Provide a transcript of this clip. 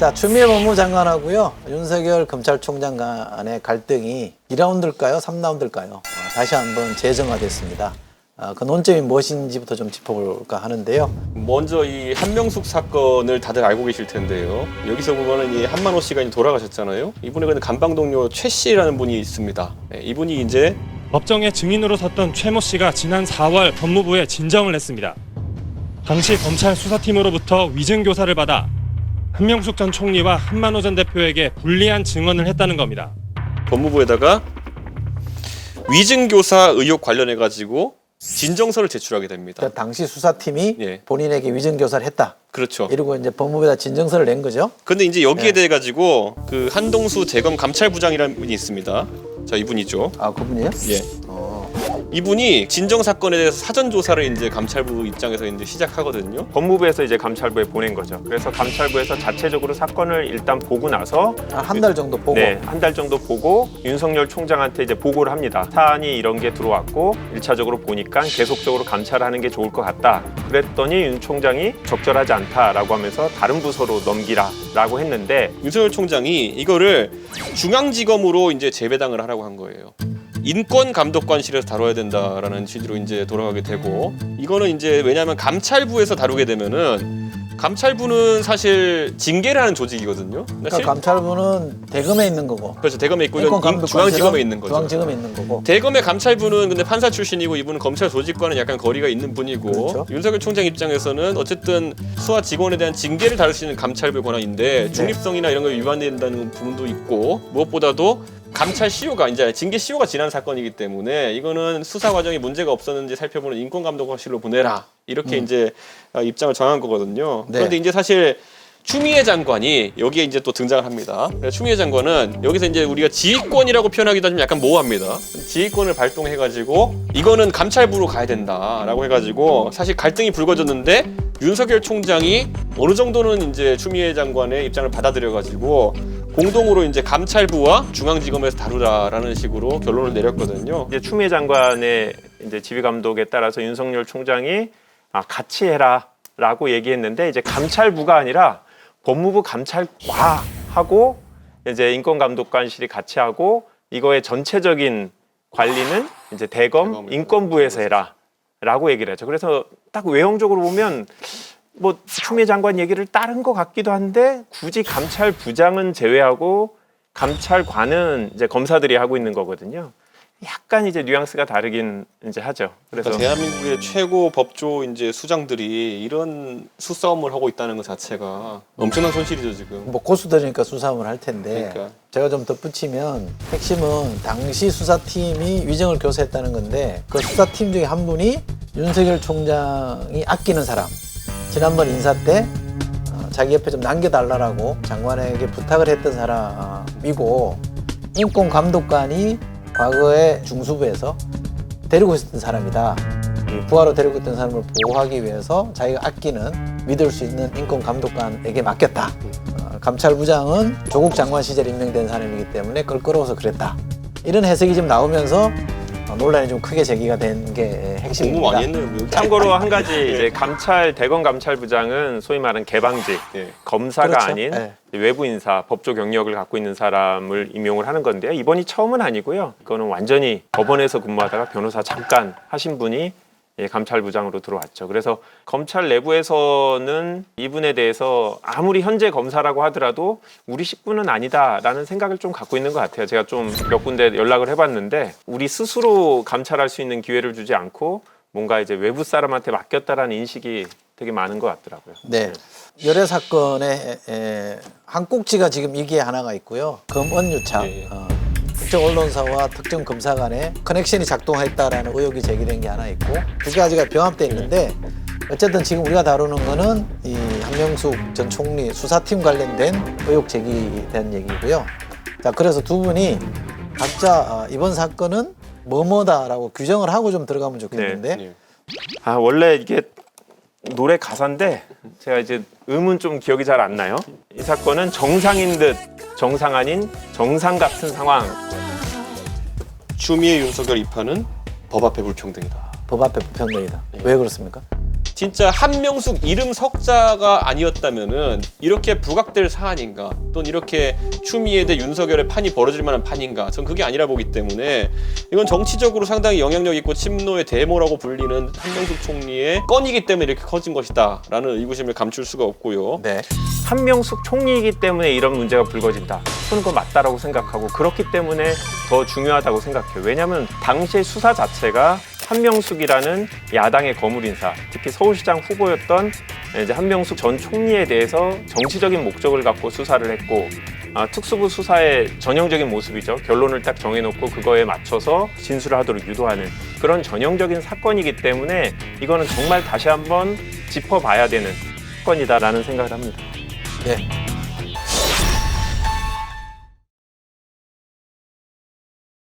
자, 추미애 법무장관하고요, 윤석열 검찰총장 간의 갈등이 2라운드일까요? 3라운드일까요? 다시 한번 재정화됐습니다. 그 논점이 무엇인지부터 좀 짚어볼까 하는데요. 먼저 이 한명숙 사건을 다들 알고 계실 텐데요. 여기서 보면은 이 한만호 씨가 이제 돌아가셨잖아요. 이분의 근데 간방 동료 최 씨라는 분이 있습니다. 네, 이분이 이제 법정에 증인으로 섰던 최 모 씨가 지난 4월 법무부에 진정을 했습니다. 당시 검찰 수사팀으로부터 위증 교사를 받아 한명숙 전 총리와 한만호 전 대표에게 불리한 증언을 했다는 겁니다. 법무부에다가 위증교사 의혹 관련해 가지고 진정서를 제출하게 됩니다. 그러니까 당시 수사팀이 예. 본인에게 위증교사를 했다. 그렇죠. 이러고 이제 법무부에다 진정서를 낸 거죠. 근데 이제 여기에 예. 대해 가지고 그 한동수 대검 감찰부장이라는 분이 있습니다. 자, 이분이죠. 아, 그분이에요? 예. 이분이 진정 사건에 대해서 사전 조사를 이제 감찰부 입장에서 이제 시작하거든요. 법무부에서 이제 감찰부에 보낸 거죠. 그래서 감찰부에서 자체적으로 사건을 일단 보고 나서 한 달 정도 보고. 네, 한 달 정도 보고 윤석열 총장한테 이제 보고를 합니다. 사안이 이런 게 들어왔고 1차적으로 보니까 계속적으로 감찰하는 게 좋을 것 같다. 그랬더니 윤 총장이 적절하지 않다라고 하면서 다른 부서로 넘기라라고 했는데 윤석열 총장이 이거를 중앙지검으로 이제 재배당을 하라고 한 거예요. 인권감독관실에서 다뤄야 된다라는 취지로 이제 돌아가게 되고, 이거는 이제 왜냐하면 감찰부에서 다루게 되면은 감찰부는 사실 징계를 하는 조직이거든요. 그러니까 감찰부는 대검에 있는 거고. 그렇죠. 대검에 있고 인권감독관실은 중앙지검에 있는 거죠. 중앙지검에 있는 거고. 대검의 감찰부는 근데 판사 출신이고 이분은 검찰 조직과는 약간 거리가 있는 분이고, 그렇죠. 윤석열 총장 입장에서는 어쨌든 수사 직원에 대한 징계를 다룰 수 있는 감찰부의 권한인데 중립성이나 이런 걸 위반된다는 부분도 있고, 무엇보다도 감찰 시효가 이제 징계 시효가 지난 사건이기 때문에 이거는 수사 과정에 문제가 없었는지 살펴보는 인권감독관실로 보내라, 이렇게 이제 입장을 정한 거거든요. 네. 그런데 이제 사실 추미애 장관이 여기에 이제 또 등장을 합니다. 추미애 장관은 여기서 이제 우리가 지휘권이라고 표현하기도 좀 약간 모호합니다. 지휘권을 발동해가지고 이거는 감찰부로 가야 된다라고 해가지고 사실 갈등이 불거졌는데 윤석열 총장이 어느 정도는 이제 추미애 장관의 입장을 받아들여가지고 공동으로 이제 감찰부와 중앙지검에서 다루라라는 식으로 결론을 내렸거든요. 이제 추미애 장관의 이제 지휘 감독에 따라서 윤석열 총장이 같이 해라라고 얘기했는데 이제 감찰부가 아니라 법무부 감찰과하고 이제 인권감독관실이 같이 하고 이거의 전체적인 관리는 이제 대검 인권부에서 해라라고 얘기를 하죠. 그래서 딱 외형적으로 보면 뭐 추미애 장관 얘기를 따른 것 같기도 한데 굳이 감찰부장은 제외하고 감찰관은 이제 검사들이 하고 있는 거거든요. 약간 이제 뉘앙스가 다르긴 이제 하죠. 그래서 그러니까 대한민국의 최고 법조 이제 수장들이 이런 수싸움을 하고 있다는 것 자체가 엄청난 손실이죠 지금. 뭐 고수들이니까 수사함을 할 텐데, 그러니까. 제가 좀 덧붙이면 핵심은 당시 수사팀이 위증을 교사했다는 건데, 그 수사팀 중에 한 분이 윤석열 총장이 아끼는 사람, 지난번 인사 때 자기 옆에 좀 남겨달라고 장관에게 부탁을 했던 사람이고, 인권감독관이 과거에 중수부에서 데리고 있었던 사람이다. 부하로 데리고 있던 사람을 보호하기 위해서 자기가 아끼는 믿을 수 있는 인권감독관에게 맡겼다. 감찰부장은 조국 장관 시절에 임명된 사람이기 때문에 껄끄러워서 그랬다. 이런 해석이 지금 나오면서 논란이 좀 크게 제기가 된 게 핵심입니다. 공부 많이 했네요. 참고로 한 가지 이제 대검 감찰부장은 소위 말하는 개방직 검사가 그렇죠. 아닌 네. 외부 인사, 법조 경력을 갖고 있는 사람을 임용을 하는 건데요. 이번이 처음은 아니고요. 그거는 완전히 법원에서 근무하다가 변호사 잠깐 하신 분이 감찰부장으로 들어왔죠. 그래서 검찰 내부에서는 이분에 대해서 아무리 현재 검사라고 하더라도 우리 식구는 아니다라는 생각을 좀 갖고 있는 것 같아요. 제가 좀 몇 군데 연락을 해봤는데 우리 스스로 감찰할 수 있는 기회를 주지 않고 뭔가 이제 외부 사람한테 맡겼다라는 인식이 되게 많은 것 같더라고요. 네. 열애 사건에 한 꼭지가 지금 이게 하나가 있고요. 검언유착. 예. 특정 언론사와 특정 검사 간에 커넥션이 작동했다라는 의혹이 제기된 게 하나 있고, 두 가지가 병합되어 있는데, 어쨌든 지금 우리가 다루는 거는 이 한명숙 전 총리 수사팀 관련된 의혹 제기된 얘기고요. 자, 그래서 두 분이 각자 이번 사건은 뭐뭐다라고 규정을 하고 좀 들어가면 좋겠는데. 네. 원래 이게 노래 가사인데 제가 이제 음은 좀 기억이 잘 안 나요. 이 사건은 정상인 듯 정상 아닌 정상 같은 상황. 추미애 윤석열 입하는 법 앞에 불평등이다. 법 앞에 불평등이다. 왜 그렇습니까? 진짜 한명숙 이름 석자가 아니었다면은 이렇게 부각될 사안인가 또는 이렇게 추미애 대 윤석열의 판이 벌어질 만한 판인가 전 그게 아니라 보기 때문에 이건 정치적으로 상당히 영향력 있고 친노의 대모라고 불리는 한명숙 총리의 건이기 때문에 이렇게 커진 것이다 라는 의구심을 감출 수가 없고요. 네. 한명숙 총리이기 때문에 이런 문제가 불거진다. 저는 그거 맞다라고 생각하고 그렇기 때문에 더 중요하다고 생각해요. 왜냐하면 당시의 수사 자체가 한명숙이라는 야당의 거물 인사, 특히 서울시장 후보였던 이제 한명숙 전 총리에 대해서 정치적인 목적을 갖고 수사를 했고 특수부 수사의 전형적인 모습이죠. 결론을 딱 정해놓고 그거에 맞춰서 진술을 하도록 유도하는 그런 전형적인 사건이기 때문에 이거는 정말 다시 한번 짚어봐야 되는 사건이다라는 생각을 합니다. 네.